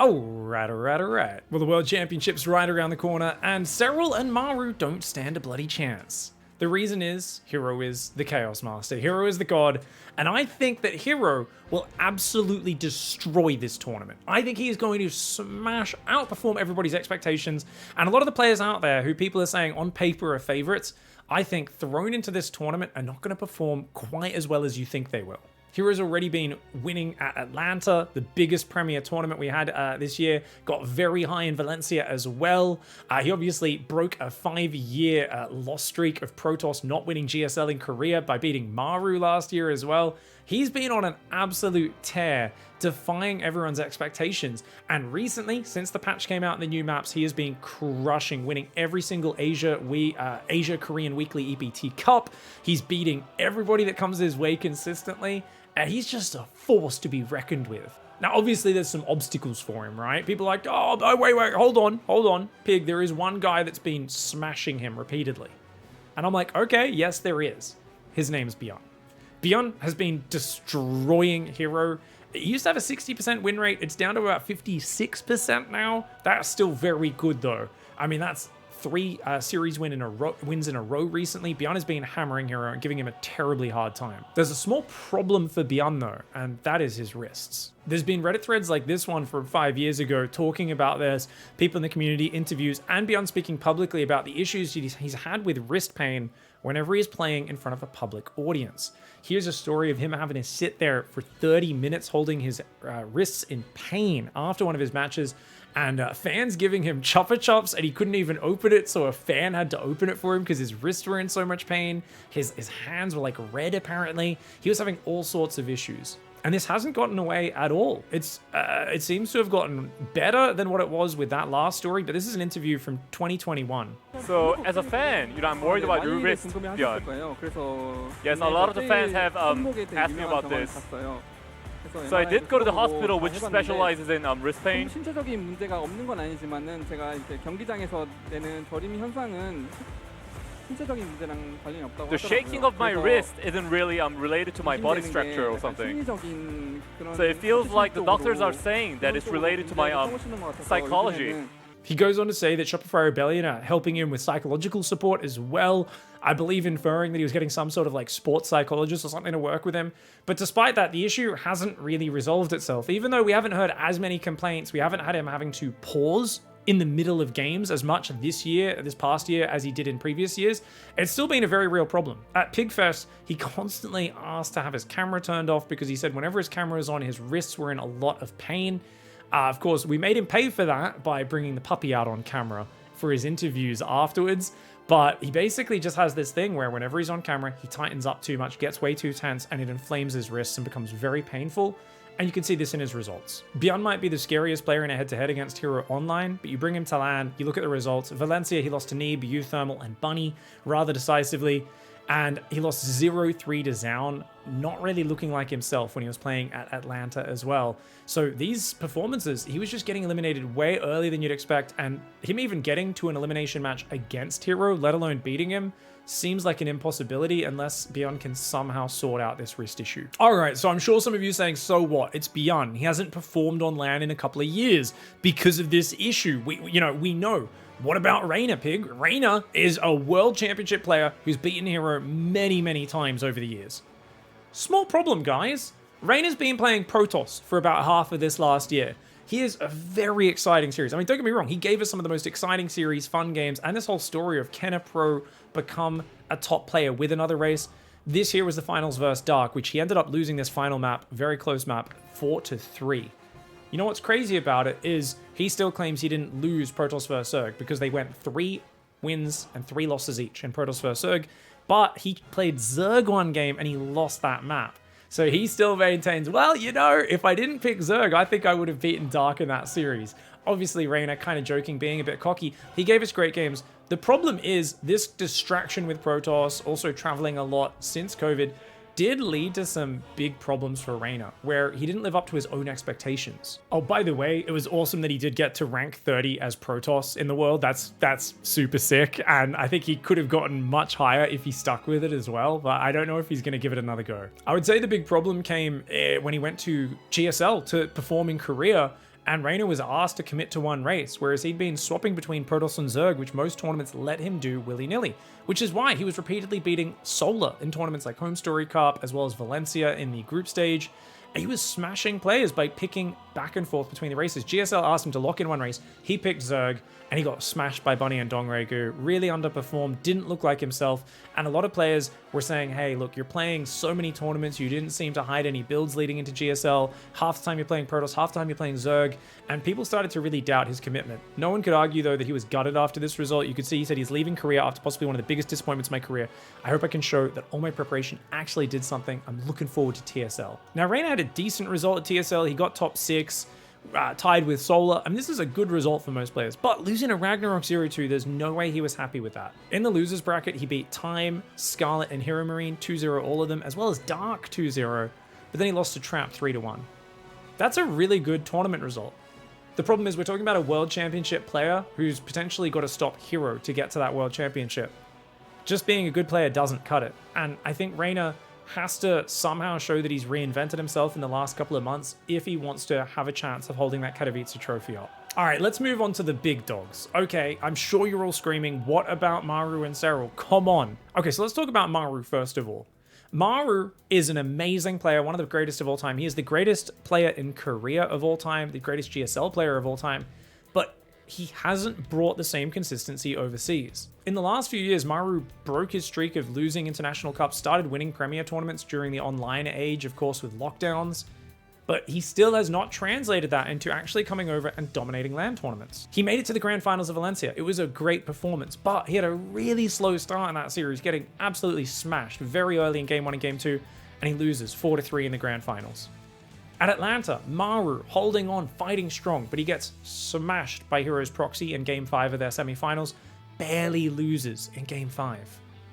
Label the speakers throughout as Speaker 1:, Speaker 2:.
Speaker 1: Alright. Well, the World Championship's right around the corner, and SERRAL and MARU don't stand a bloody chance. The reason is, Hero is the Chaos Master, Hero is the god, and I think that Hero will absolutely destroy this tournament. I think he is going to outperform everybody's expectations, and a lot of the players out there who people are saying on paper are favorites, I think thrown into this tournament are not going to perform quite as well as you think they will. Hero's already been winning at Atlanta, the biggest premier tournament we had this year, got very high in Valencia as well. He obviously broke a 5-year loss streak of Protoss not winning GSL in Korea by beating MARU last year as well. He's been on an absolute tear, defying everyone's expectations. And recently, since the patch came out in the new maps, he has been crushing, winning every single Asia Korean Weekly EBT Cup. He's beating everybody that comes his way consistently. And he's just a force to be reckoned with. Now, obviously, there's some obstacles for him, right? People are like, oh, wait, hold on, Pig. There is one guy that's been smashing him repeatedly. And I'm like, okay, yes, there is. His name's Beyond. Beyond has been destroying Hero. It used to have a 60% win rate. It's down to about 56% now. That's still very good, though. I mean, that's 3 series wins in a row recently. Beyond has been hammering Hero and giving him a terribly hard time. There's a small problem for Beyond though, and that is his wrists. There's been Reddit threads like this one from 5 years ago talking about this, people in the community, interviews, and Beyond speaking publicly about the issues he's had with wrist pain whenever he's playing in front of a public audience. Here's a story of him having to sit there for 30 minutes holding his wrists in pain after one of his matches, and fans giving him chupa chups, and he couldn't even open it, so a fan had to open it for him because his wrists were in so much pain. His hands were like red, apparently. He was having all sorts of issues. And this hasn't gotten away at all. It seems to have gotten better than what it was with that last story, but this is an interview from 2021.
Speaker 2: So, as a fan, I'm worried about your wrist, Beyond. Yes, a lot of the fans have asked me about this. So I did go to the hospital which specializes in wrist pain.
Speaker 3: 신체적인 문제가 없는 건 아니지만은 제가 이제 경기장에서 내는 저림 현상은 신체적인 문제랑 관련이 없다고 하더라고요.
Speaker 2: The shaking of my wrist isn't really related to my body structure or something. So it feels like the doctors are saying that it's related to my psychology.
Speaker 1: He goes on to say that Shopify Rebellion are helping him with psychological support as well. I believe inferring that he was getting some sort of like sports psychologist or something to work with him. But despite that, the issue hasn't really resolved itself. Even though we haven't heard as many complaints, we haven't had him having to pause in the middle of games as much this past year, as he did in previous years. It's still been a very real problem. At Pigfest, he constantly asked to have his camera turned off because he said whenever his camera is on, his wrists were in a lot of pain. Of course, we made him pay for that by bringing the puppy out on camera for his interviews afterwards. But he basically just has this thing where whenever he's on camera, he tightens up too much, gets way too tense, and it inflames his wrists and becomes very painful. And you can see this in his results. Beyond might be the scariest player in a head-to-head against Hero online, but you bring him to LAN, you look at the results. Valencia, he lost to Neeb, Uthermal, and Bunny rather decisively. And he lost 0-3 to Zaun, not really looking like himself when he was playing at Atlanta as well. So these performances, he was just getting eliminated way earlier than you'd expect, and him even getting to an elimination match against Hero, let alone beating him, seems like an impossibility unless Beyond can somehow sort out this wrist issue. Alright, so I'm sure some of you are saying, so what? It's Beyond. He hasn't performed on LAN in a couple of years because of this issue. We know. What about Reyna, Pig? Reyna is a world championship player who's beaten Hero many, many times over the years. Small problem, guys. Reyna's been playing Protoss for about half of this last year. He is a very exciting series. I mean, don't get me wrong, he gave us some of the most exciting series, fun games, and this whole story of can a pro become a top player with another race. This here was the finals versus Dark, which he ended up losing this final map, very close map, 4-3. You know what's crazy about it is he still claims he didn't lose Protoss vs Zerg because they went 3 wins and 3 losses each in Protoss vs Zerg, but he played Zerg one game and he lost that map. So he still maintains, well, if I didn't pick Zerg, I think I would have beaten Dark in that series. Obviously, Reyna kind of joking, being a bit cocky. He gave us great games. The problem is this distraction with Protoss, also traveling a lot since COVID, did lead to some big problems for Reyna, where he didn't live up to his own expectations. Oh, by the way, it was awesome that he did get to rank 30 as Protoss in the world. That's super sick, and I think he could have gotten much higher if he stuck with it as well, but I don't know if he's going to give it another go. I would say the big problem came when he went to GSL to perform in Korea, and Reina was asked to commit to one race, whereas he'd been swapping between Protoss and Zerg, which most tournaments let him do willy-nilly, which is why he was repeatedly beating Solar in tournaments like Home Story Cup, as well as Valencia in the group stage. He was smashing players by picking back and forth between the races. GSL asked him to lock in one race, he picked Zerg, and he got smashed by Bunny and Dongregu, really underperformed, didn't look like himself, and a lot of players were saying, hey, look, you're playing so many tournaments, you didn't seem to hide any builds leading into GSL, half the time you're playing Protoss, half the time you're playing Zerg, and people started to really doubt his commitment. No one could argue, though, that he was gutted after this result. You could see he said he's leaving Korea after possibly one of the biggest disappointments of my career. I hope I can show that all my preparation actually did something. I'm looking forward to TSL. Now, Reina had a decent result at TSL. He got top 6. Tied with Solar. I mean, this is a good result for most players, but losing a Ragnarok 0-2, there's no way he was happy with that. In the losers bracket, he beat Time, Scarlet, and Hero Marine 2-0, all of them, as well as Dark 2-0, but then he lost to Trap 3-1. That's a really good tournament result. The problem is we're talking about a World Championship player who's potentially got to stop Hero to get to that World Championship. Just being a good player doesn't cut it, and I think Reina has to somehow show that he's reinvented himself in the last couple of months if he wants to have a chance of holding that Katowice trophy up. All right, let's move on to the big dogs. Okay, I'm sure you're all screaming, what about MARU and SERRAL? Come on. Okay, so let's talk about MARU first of all. MARU is an amazing player, one of the greatest of all time. He is the greatest player in Korea of all time, the greatest GSL player of all time, but he hasn't brought the same consistency overseas. In the last few years, MARU broke his streak of losing international cups, started winning premier tournaments during the online age, of course, with lockdowns, but he still has not translated that into actually coming over and dominating LAN tournaments. He made it to the grand finals of Valencia. It was a great performance, but he had a really slow start in that series, getting absolutely smashed very early in game 1 and game 2, and he loses 4-3 in the grand finals. At Atlanta, MARU holding on, fighting strong, but he gets smashed by Heroes Proxy in Game 5 of their semifinals, barely loses in Game 5.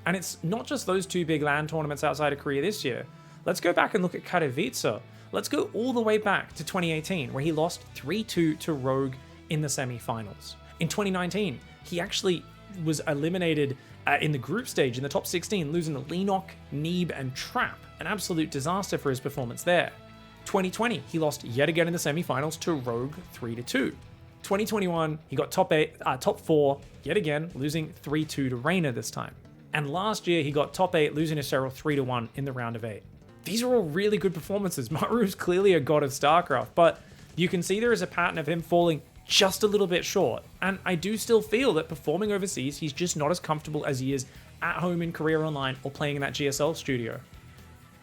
Speaker 1: And it's not just those two big LAN tournaments outside of Korea this year. Let's go back and look at Katowice. Let's go all the way back to 2018, where he lost 3-2 to Rogue in the semifinals. In 2019, he actually was eliminated in the group stage in the top 16, losing to Lenok, Neeb, and Trap. An absolute disaster for his performance there. 2020, he lost yet again in the semifinals to Rogue 3-2. 2021, he got top 4 yet again, losing 3-2 to Reina this time. And last year, he got top 8, losing to SERRAL 3-1 in the round of 8. These are all really good performances. MARU's clearly a god of StarCraft, but you can see there is a pattern of him falling just a little bit short. And I do still feel that performing overseas, he's just not as comfortable as he is at home in Korea Online or playing in that GSL studio.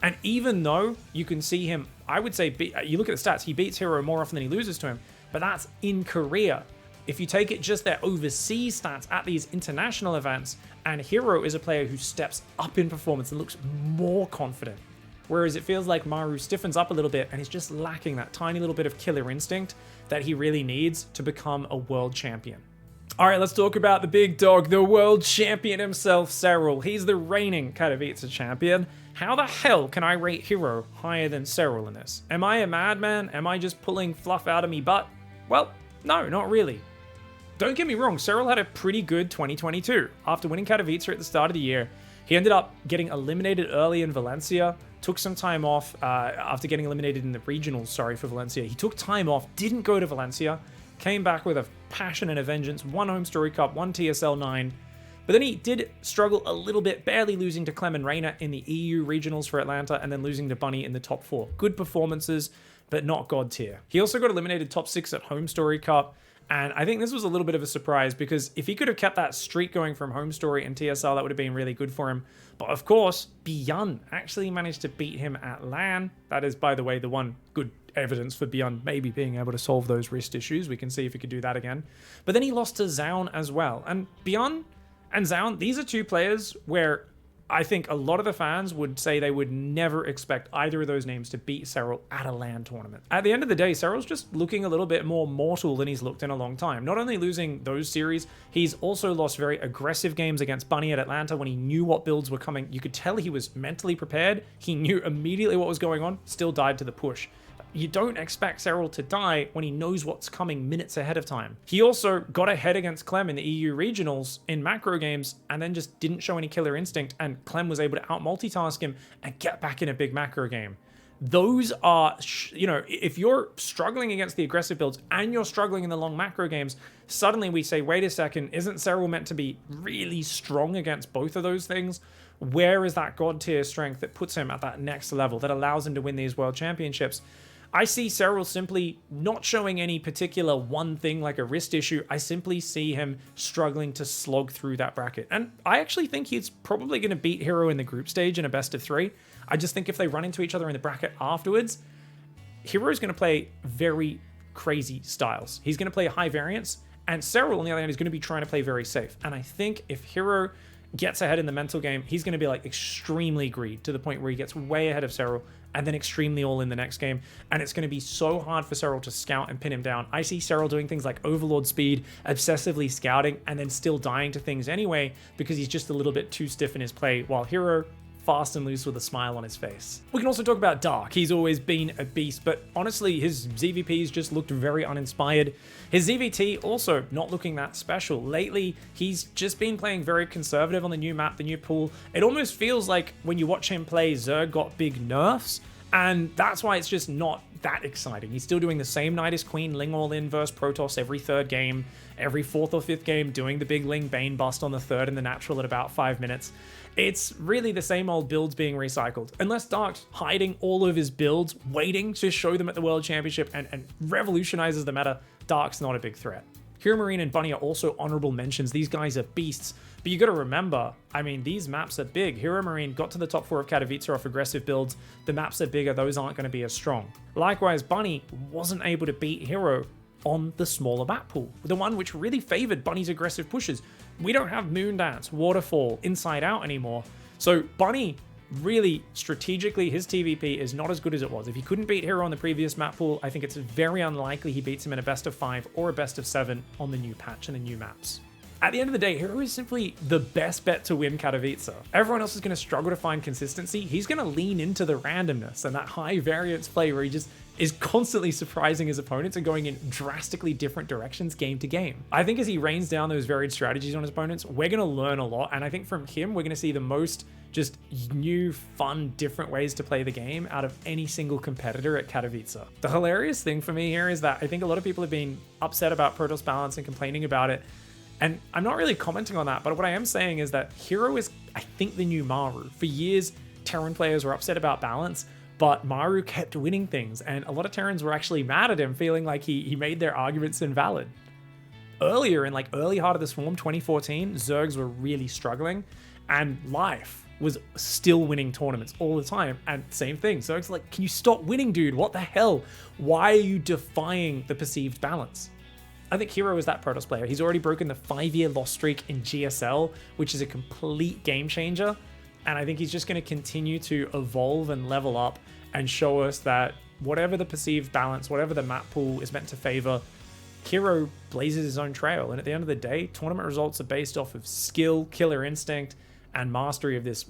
Speaker 1: And even though you can see him, I would say, you look at the stats, he beats Hero more often than he loses to him, but that's in Korea. If you take it just their overseas stats at these international events, and Hero is a player who steps up in performance and looks more confident. Whereas it feels like MARU stiffens up a little bit and he's just lacking that tiny little bit of killer instinct that he really needs to become a world champion. All right, let's talk about the big dog, the world champion himself, SERRAL. He's the reigning Katowice champion. How the hell can I rate Hero higher than SERRAL in this? Am I a madman? Am I just pulling fluff out of me butt? Well, no, not really. Don't get me wrong, SERRAL had a pretty good 2022. After winning Katowice at the start of the year, he ended up getting eliminated early in Valencia, took some time off after getting eliminated in the regionals, for Valencia. He took time off, didn't go to Valencia, came back with a passion and a vengeance, won Home Story Cup, won TSL 9, but then he did struggle a little bit, barely losing to Clem and Reina in the EU regionals for Atlanta, and then losing to Bunny in the top 4. Good performances, but not god tier. He also got eliminated top 6 at Home Story Cup, and I think this was a little bit of a surprise because if he could have kept that streak going from Home Story and TSL, that would have been really good for him. But of course, Beyond actually managed to beat him at LAN. That is, by the way, the one good evidence for Beyond maybe being able to solve those wrist issues. We can see if he could do that again. But then he lost to Zaun as well. And Beyond and Zaun, these are two players where I think a lot of the fans would say they would never expect either of those names to beat SERRAL at a LAN tournament. At the end of the day, SERRAL's just looking a little bit more mortal than he's looked in a long time. Not only losing those series, he's also lost very aggressive games against Bunny at Atlanta when he knew what builds were coming. You could tell he was mentally prepared. He knew immediately what was going on, still died to the push. You don't expect SERRAL to die when he knows what's coming minutes ahead of time. He also got ahead against Clem in the EU regionals in macro games and then just didn't show any killer instinct, and Clem was able to out multitask him and get back in a big macro game. those are, you know, if you're struggling against the aggressive builds and you're struggling in the long macro games, suddenly we say, wait a second, isn't SERRAL meant to be really strong against both of those things? Where is that god tier strength that puts him at that next level, that allows him to win these world championships? I see SERRAL simply not showing any particular one thing like a wrist issue. I simply see him struggling to slog through that bracket. And I actually think he's probably going to beat Hero in the group stage in a best of 3. I just think if they run into each other in the bracket afterwards, Hero's going to play very crazy styles. He's going to play high variance, and SERRAL, on the other hand, is going to be trying to play very safe. And I think if Hero gets ahead in the mental game, he's going to be like extremely greed to the point where he gets way ahead of SERRAL and then extremely all in the next game. And it's going to be so hard for SERRAL to scout and pin him down. I see SERRAL doing things like Overlord speed, obsessively scouting, and then still dying to things anyway because he's just a little bit too stiff in his play, while Hero fast and loose with a smile on his face. We can also talk about Dark. He's always been a beast, but honestly, his ZVPs just looked very uninspired. His ZVT also not looking that special. Lately, he's just been playing very conservative on the new map, the new pool. It almost feels like when you watch him play, Zerg got big nerfs, and that's why it's just not that exciting. He's still doing the same Nidus Queen Ling all-in versus Protoss every 3rd game, every 4th or 5th game, doing the big Ling Bane bust on the 3rd and the natural at about 5 minutes. It's really the same old builds being recycled. Unless Dark's hiding all of his builds, waiting to show them at the World Championship and revolutionizes the meta, Dark's not a big threat. Hero Marine and Bunny are also honorable mentions. These guys are beasts. But you gotta remember, I mean, these maps are big. Hero Marine got to the top 4 of Katowice off aggressive builds. The maps are bigger, those aren't gonna be as strong. Likewise, Bunny wasn't able to beat Hero on the smaller map pool, the one which really favored Bunny's aggressive pushes. We don't have Moondance, Waterfall, Inside Out anymore. So Bunny, really strategically, his TVP is not as good as it was. If he couldn't beat Hero on the previous map pool, I think it's very unlikely he beats him in a best of 5 or a best of 7 on the new patch and the new maps. At the end of the day, Hero is simply the best bet to win Katowice. Everyone else is going to struggle to find consistency. He's going to lean into the randomness and that high variance play where he just is constantly surprising his opponents and going in drastically different directions game to game. I think as he rains down those varied strategies on his opponents, we're going to learn a lot. And I think from him, we're going to see the most just new, fun, different ways to play the game out of any single competitor at Katowice. The hilarious thing for me here is that I think a lot of people have been upset about Protoss balance and complaining about it. And I'm not really commenting on that, but what I am saying is that Hero is, I think, the new MARU. For years, Terran players were upset about balance, but MARU kept winning things, and a lot of Terrans were actually mad at him, feeling like he made their arguments invalid. Earlier, in like early Heart of the Swarm 2014, Zergs were really struggling, and Life was still winning tournaments all the time, and same thing. Zergs like, can you stop winning, dude? What the hell? Why are you defying the perceived balance? I think Hero is that Protoss player. He's already broken the 5-year loss streak in GSL, which is a complete game changer. And I think he's just going to continue to evolve and level up and show us that whatever the perceived balance, whatever the map pool is meant to favor, Hero blazes his own trail. And at the end of the day, tournament results are based off of skill, killer instinct, and mastery of this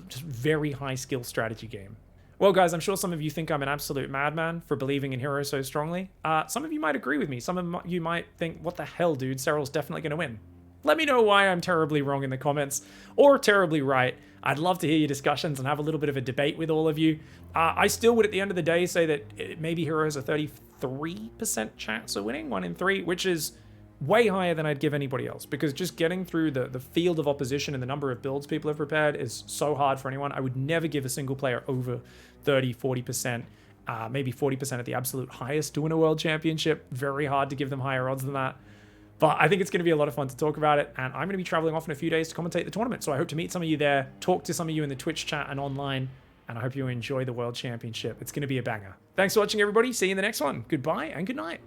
Speaker 1: just very high skill strategy game. Well, guys, I'm sure some of you think I'm an absolute madman for believing in Hero so strongly. Some of you might agree with me. Some of you might think, what the hell, dude? SERRAL's definitely going to win. Let me know why I'm terribly wrong in the comments, or terribly right. I'd love to hear your discussions and have a little bit of a debate with all of you. I still would, at the end of the day, say that maybe Hero has a 33% chance of winning, 1 in 3, which is way higher than I'd give anybody else, because just getting through the field of opposition and the number of builds people have prepared is so hard for anyone. I would never give a single player over 30, 40%, maybe 40% at the absolute highest to win a world championship. Very hard to give them higher odds than that. But I think it's going to be a lot of fun to talk about it, and I'm going to be traveling off in a few days to commentate the tournament, so I hope to meet some of you there, talk to some of you in the Twitch chat and online, and I hope you enjoy the World Championship. It's going to be a banger. Thanks for watching, everybody. See you in the next one. Goodbye and good night.